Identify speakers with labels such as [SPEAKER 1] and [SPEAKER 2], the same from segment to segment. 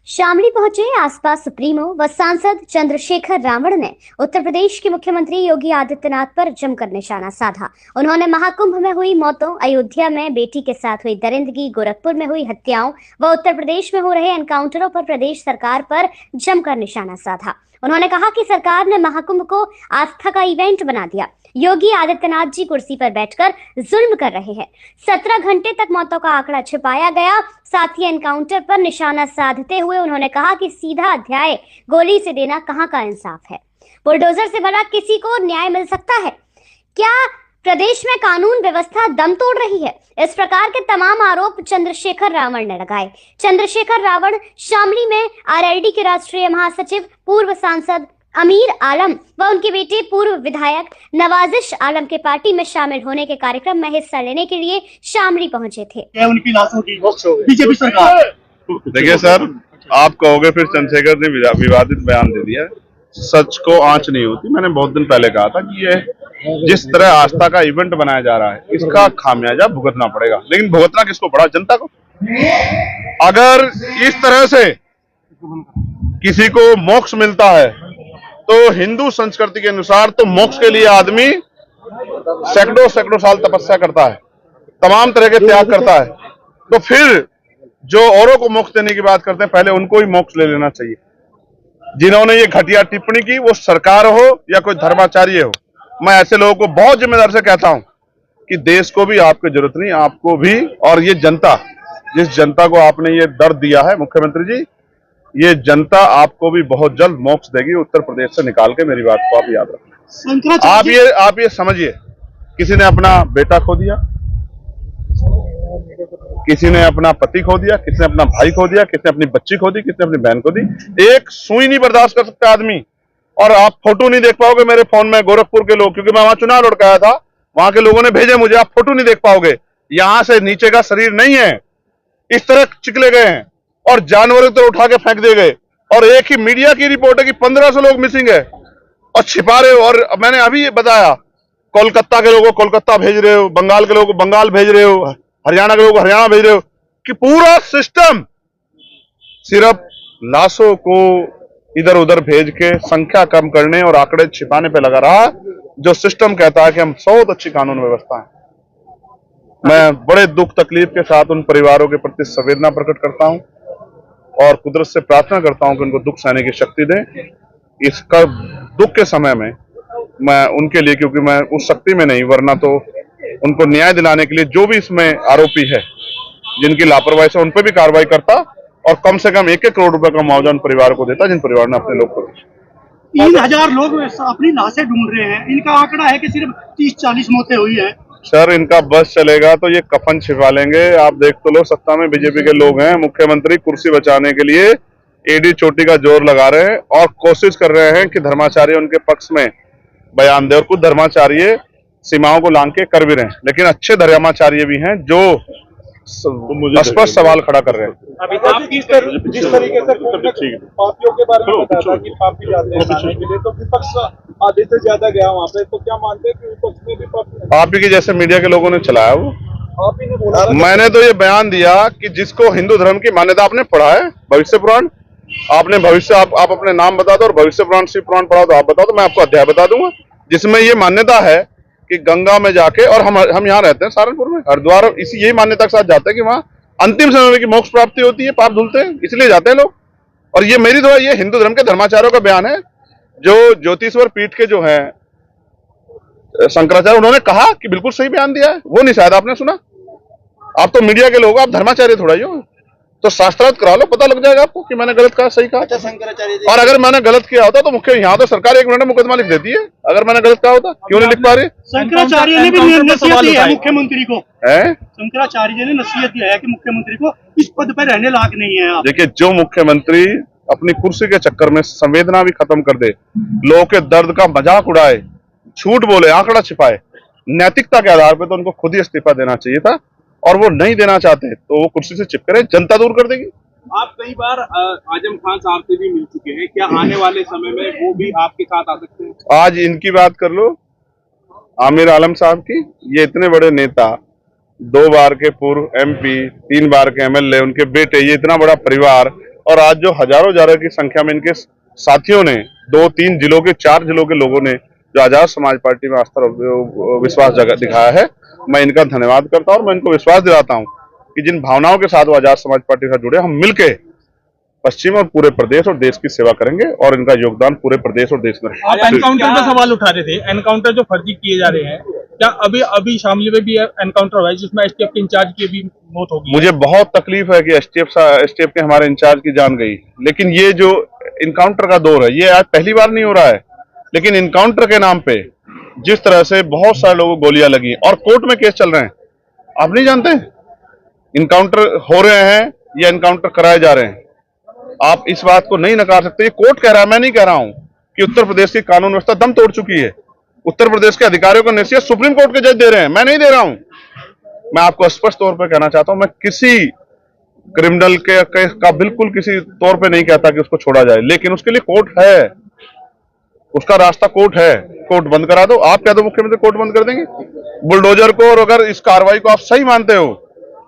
[SPEAKER 1] शामली पहुंचे आसपा सुप्रीमो व सांसद चंद्रशेखर रावण ने उत्तर प्रदेश के मुख्यमंत्री योगी आदित्यनाथ पर जमकर निशाना साधा। उन्होंने महाकुंभ में हुई मौतों, अयोध्या में बेटी के साथ हुई दरिंदगी, गोरखपुर में हुई हत्याओं व उत्तर प्रदेश में हो रहे एनकाउंटरों पर प्रदेश सरकार पर जमकर निशाना साधा। उन्होंने कहा कि सरकार ने महाकुंभ को आस्था का इवेंट बना दिया। योगी आदित्यनाथ जी कुर्सी पर बैठकर जुल्म कर रहे हैं। 17 घंटे तक मौतों का आंकड़ा छिपाया गया। साथ ही एनकाउंटर पर निशाना साधते हुए उन्होंने कहा कि सीधा अध्याय गोली से देना कहां का इंसाफ है। बुलडोजर से भला किसी को न्याय मिल सकता है क्या? प्रदेश में कानून व्यवस्था दम तोड़ रही है। इस प्रकार के तमाम आरोप चंद्रशेखर रावण ने लगाए। चंद्रशेखर रावण शामली में आरएलडी के राष्ट्रीय महासचिव, पूर्व सांसद अमीर आलम व उनके बेटे पूर्व विधायक नवाजिश आलम के पार्टी में शामिल होने के कार्यक्रम में हिस्सा लेने के लिए शामली पहुंचे थे।
[SPEAKER 2] उनकी लाशों की बीजेपी सरकार।
[SPEAKER 3] देखिए सर, आप कहोगे फिर चंद्रशेखर ने विवादित बयान दे दिया। सच को आंच नहीं होती। मैंने बहुत दिन पहले कहा था कि ये जिस तरह आस्था का इवेंट बनाया जा रहा है, इसका खामियाजा भुगतना पड़ेगा। लेकिन भुगतना किसको पड़ा? जनता को। अगर इस तरह से किसी को मोक्ष मिलता है तो हिंदू संस्कृति के अनुसार तो मोक्ष के लिए आदमी सैकड़ों साल तपस्या करता है, तमाम तरह के त्याग करता है। तो फिर जो औरों को मोक्ष देने की बात करते हैं, पहले उनको ही मोक्ष ले लेना चाहिए। जिन्होंने ये घटिया टिप्पणी की, वो सरकार हो या कोई धर्माचार्य हो, मैं ऐसे लोगों को बहुत जिम्मेदार से कहता हूं कि देश को भी आपकी जरूरत नहीं, आपको भी। और ये जनता, जिस जनता को आपने ये दर्द दिया है मुख्यमंत्री जी, ये जनता आपको भी बहुत जल्द मोक्ष देगी उत्तर प्रदेश से निकाल के। मेरी बात को आप याद रखें। आप ये समझिए, किसी ने अपना बेटा खो दिया, किसी ने अपना पति खो दिया, किसी ने अपना भाई खो दिया, किसी ने अपनी बच्ची खो दी, किसी ने अपनी बहन खो दी। एक सुई नहीं बर्दाश्त कर सकता आदमी। और आप फोटो नहीं देख पाओगे मेरे फोन में गोरखपुर के लोग, क्योंकि मैं वहां चुनाव लड़ के आया था, वहां के लोगों ने भेजे मुझे। आप फोटो नहीं देख पाओगे। यहां से नीचे का शरीर नहीं है, इस तरह चिकले गए हैं और जानवरों की तरह उठा के फेंक दिए गए। और एक ही मीडिया की रिपोर्ट है कि 1500 लोग मिसिंग है और छिपा रहे हो। और मैंने अभी ये बताया, कोलकाता के लोगों को कोलकाता भेज रहे हो, बंगाल के लोगों को बंगाल भेज रहे हो, हरियाणा के लोगों को हरियाणा भेज रहे हो, कि पूरा सिस्टम सिर्फ लाशों को इधर उधर भेज के संख्या कम करने और आंकड़े छिपाने पे लगा रहा, जो सिस्टम कहता है कि हम बहुत अच्छी कानून व्यवस्था है। मैं बड़े दुख तकलीफ के साथ उन परिवारों के प्रति संवेदना प्रकट करता हूं और कुदरत से प्रार्थना करता हूं कि उनको दुख सहने की शक्ति दें। इसका दुख के समय में मैं उनके लिए, क्योंकि मैं उस शक्ति में नहीं, वरना तो उनको न्याय दिलाने के लिए जो भी इसमें आरोपी है, जिनकी लापरवाही से, उन पर भी कार्रवाई करता और कम से कम 1-1 करोड़ रुपए का मुआवजा उन परिवारों को देता जिन परिवार ने अपने लोग को दिया।
[SPEAKER 2] 3000 लोग अपनी लाशें ढूंढ रहे हैं। इनका आंकड़ा है कि सिर्फ 30-40 मौतें हुई हैं।
[SPEAKER 3] सर, इनका बस चलेगा तो ये कफन छिपा लेंगे। आप देख तो लो, सत्ता में बीजेपी के लोग हैं। मुख्यमंत्री कुर्सी बचाने के लिए एडी चोटी का जोर लगा रहे हैं और कोशिश कर रहे हैं कि धर्माचार्य उनके पक्ष में बयान दे। और कुछ धर्माचार्य सीमाओं को लांग के कर भी रहे हैं, लेकिन अच्छे धर्माचार्य भी हैं जो स्पष्ट सवाल खड़ा कर रहे हैं।
[SPEAKER 4] अभी आप जिस तरीके से पापियों के बारे में बताया कि पापी जाते हैं खाने के लिए, तो विपक्ष आधे से ज्यादा गया वहाँ पे, तो क्या मानते हैं कि विपक्ष में भी
[SPEAKER 3] पापी की जैसे मीडिया के लोगों ने चलाया वो?
[SPEAKER 4] आप ही ने बोला।
[SPEAKER 3] मैंने तो ये बयान दिया कि जिसको हिंदू धर्म की मान्यता, आपने पढ़ा है भविष्य पुराण? आपने भविष्य, आप अपने नाम बता दो, और भविष्य पुराण शिव पुराण पढ़ा तो आप बताओ, तो मैं आपको अध्याय बता दूंगा जिसमें ये मान्यता है कि गंगा में जाके, और हम यहाँ रहते हैं सहारनपुर में, हरिद्वार, इसी यही मान्यता के साथ जाते हैं कि वहाँ अंतिम समय में की मोक्ष प्राप्ति होती है, पाप धुलते हैं, इसलिए जाते हैं लोग। और ये मेरी तो ये हिंदू धर्म के धर्माचार्यों का बयान है। जो ज्योतिश्वर पीठ के जो है शंकराचार्य, उन्होंने कहा कि बिल्कुल सही बयान दिया है। वो नहीं शायद आपने सुना। आप तो मीडिया के लोग, आप धर्माचार्य थोड़ा ही हो, तो शास्त्रार्थ करा लो, पता लग जाएगा आपको कि मैंने गलत कहा, सही कहा।
[SPEAKER 2] अच्छा, शंकराचार्य, और
[SPEAKER 3] अगर मैंने गलत किया होता तो मुख्य यहाँ तो सरकार 1 मिनट में मुकदमा लिख देती है। अगर मैंने गलत कहा होता, क्यों नहीं लिख पा रही?
[SPEAKER 2] शंकराचार्य ने भी नसीहत दी है मुख्यमंत्री को।
[SPEAKER 3] है
[SPEAKER 2] शंकराचार्य जी ने नसीहत दिया है कि मुख्यमंत्री को इस पद पर रहने लायक नहीं है आप।
[SPEAKER 3] देखिए, जो मुख्यमंत्री अपनी कुर्सी के चक्कर में संवेदना भी खत्म कर दे, लोगों के दर्द का मजाक उड़ाए, झूठ बोले, आंकड़ा छिपाए, नैतिकता के आधार पर तो उनको खुद ही इस्तीफा देना चाहिए था। और वो नहीं देना चाहते तो वो कुर्सी से चिपके रहे, जनता दूर कर देगी।
[SPEAKER 4] आप कई बार आजम खान साहब से भी मिल चुके हैं, क्या आने वाले समय में वो भी आपके साथ आ सकते हैं?
[SPEAKER 3] आज इनकी बात कर लो, आमिर आलम साहब की। ये इतने बड़े नेता, 2 बार के पूर्व MP, 3 बार के MLA, उनके बेटे, ये इतना बड़ा परिवार, और आज जो हजारों की संख्या में इनके साथियों ने 2-3 जिलों के 4 जिलों के लोगों ने जो आजाद समाज पार्टी में आस्था और विश्वास दिखाया है, मैं इनका धन्यवाद करता हूं और मैं इनको विश्वास दिलाता हूं कि जिन भावनाओं के साथ वो आजाद समाज पार्टी से जुड़े, हम मिलके पश्चिम और पूरे प्रदेश और देश की सेवा करेंगे और इनका योगदान पूरे प्रदेश और देश में।
[SPEAKER 4] आप एनकाउंटर पे सवाल उठा रहे थे, एनकाउंटर जो फर्जी किए जा रहे हैं, क्या अभी शामली में भी एनकाउंटर हुआ है जिसमें एसटीएफ के इंचार्ज की भी मौत होगी?
[SPEAKER 3] मुझे बहुत तकलीफ है कि एसटीएफ के हमारे इंचार्ज की जान गई, लेकिन ये जो इनकाउंटर का दौर है ये आज पहली बार नहीं हो रहा है, लेकिन इनकाउंटर के नाम पे जिस तरह से बहुत सारे लोगों को गोलियां लगी और कोर्ट में केस चल रहे हैं, आप नहीं जानते इनकाउंटर हो रहे हैं या इनकाउंटर कराए जा रहे हैं। आप इस बात को नहीं नकार सकते, ये कोर्ट कह रहा है, मैं नहीं कह रहा हूं कि उत्तर प्रदेश की कानून व्यवस्था दम तोड़ चुकी है। उत्तर प्रदेश के अधिकारियों को नसीहत सुप्रीम कोर्ट के जज दे रहे हैं, मैं नहीं दे रहा हूं। मैं आपको स्पष्ट तौर पर कहना चाहता हूं, मैं किसी क्रिमिनल का बिल्कुल किसी तौर पे नहीं कहता कि उसको छोड़ा जाए, लेकिन उसके लिए कोर्ट है, उसका रास्ता कोर्ट है। कोर्ट बंद करा दो, आप क्या दो मुख्यमंत्री कोर्ट बंद कर देंगे बुलडोजर को? और अगर इस कार्रवाई को आप सही मानते हो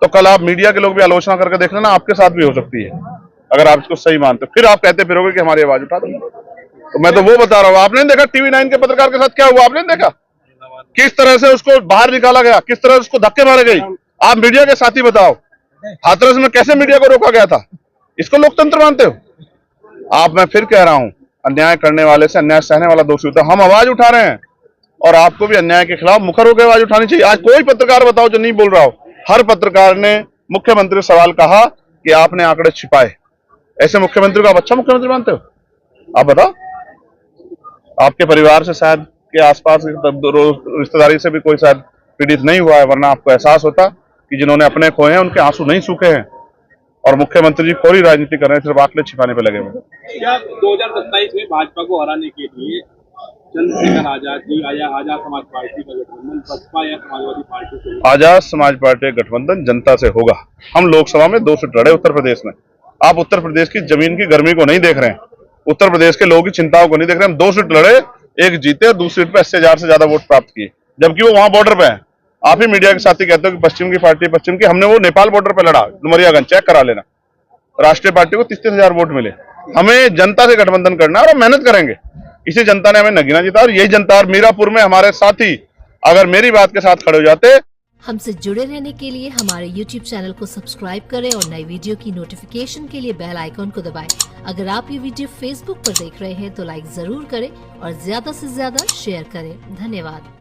[SPEAKER 3] तो कल आप मीडिया के लोग भी आलोचना करके देख लेना, आपके साथ भी हो सकती है। अगर आप इसको सही मानते हो फिर आप कहते फिरोगे कि हमारी आवाज उठा दो, तो मैं तो वो बता रहा हूं। आपने देखा TV9 के पत्रकार के साथ क्या हुआ? आपने देखा किस तरह से उसको बाहर निकाला गया, किस तरह से उसको धक्के मारे गई? आप मीडिया के साथी बताओ, हाथरस में कैसे मीडिया को रोका गया था? इसको लोकतंत्र मानते हो आप? मैं फिर कह रहा हूं, अन्याय करने वाले से अन्याय सहने वाला दोषी होता है। हम आवाज उठा रहे हैं और आपको भी अन्याय के खिलाफ मुखर होकर आवाज उठानी चाहिए। आज कोई पत्रकार बताओ जो नहीं बोल रहा हो। हर पत्रकार ने मुख्यमंत्री से सवाल कहा कि आपने आंकड़े छिपाए। ऐसे मुख्यमंत्री को आप अच्छा मुख्यमंत्री मानते हो? आप बताओ। आपके परिवार से शायद के आसपास रिश्तेदारी से भी कोई शायद पीड़ित नहीं हुआ है, वरना आपको एहसास होता कि जिन्होंने अपने खोए हैं उनके आंसू नहीं सूखे हैं। और मुख्यमंत्री जी खोरी राजनीति कर रहे हैं, सिर्फ आंकड़े छिपाने पे लगे हुए।
[SPEAKER 4] क्या 2027 में भाजपा को हराने के लिए चंद्रशेखर आजाद जी आजाद समाज पार्टी का गठबंधन बसपा या समाजवादी पार्टी से?
[SPEAKER 3] आजाद समाज पार्टी का गठबंधन जनता से होगा। हम लोकसभा में 2 सीट लड़े उत्तर प्रदेश में। आप उत्तर प्रदेश की जमीन की गर्मी को नहीं देख रहे हैं, उत्तर प्रदेश के लोगों की चिंताओं को नहीं देख रहे हैं। हम 2 सीट लड़े, एक जीते और दूसरी सीट पे 80,000 से ज्यादा वोट प्राप्त किए, जबकि वो वहां बॉर्डर पे है। आप ही मीडिया के साथी कहते हो कि पश्चिम की पार्टी, पश्चिम की, हमने वो नेपाल बॉर्डर पे लड़ा, डुमरियागंज, चेक करा लेना। राष्ट्रीय पार्टी को 33,000 वोट मिले। हमें जनता से गठबंधन करना है और मेहनत करेंगे। इसी जनता ने हमें नगीना जीता और यही जनता, और मीरापुर में हमारे साथी अगर मेरी बात के साथ खड़े हो जाते।
[SPEAKER 5] हमसे जुड़े रहने के लिए हमारे YouTube चैनल को सब्सक्राइब करें और नई वीडियो की नोटिफिकेशन के लिए बेल आइकॉन को दबाएं। अगर आप ये वीडियो Facebook पर देख रहे हैं तो लाइक जरूर करें और ज्यादा से ज्यादा शेयर करें। धन्यवाद।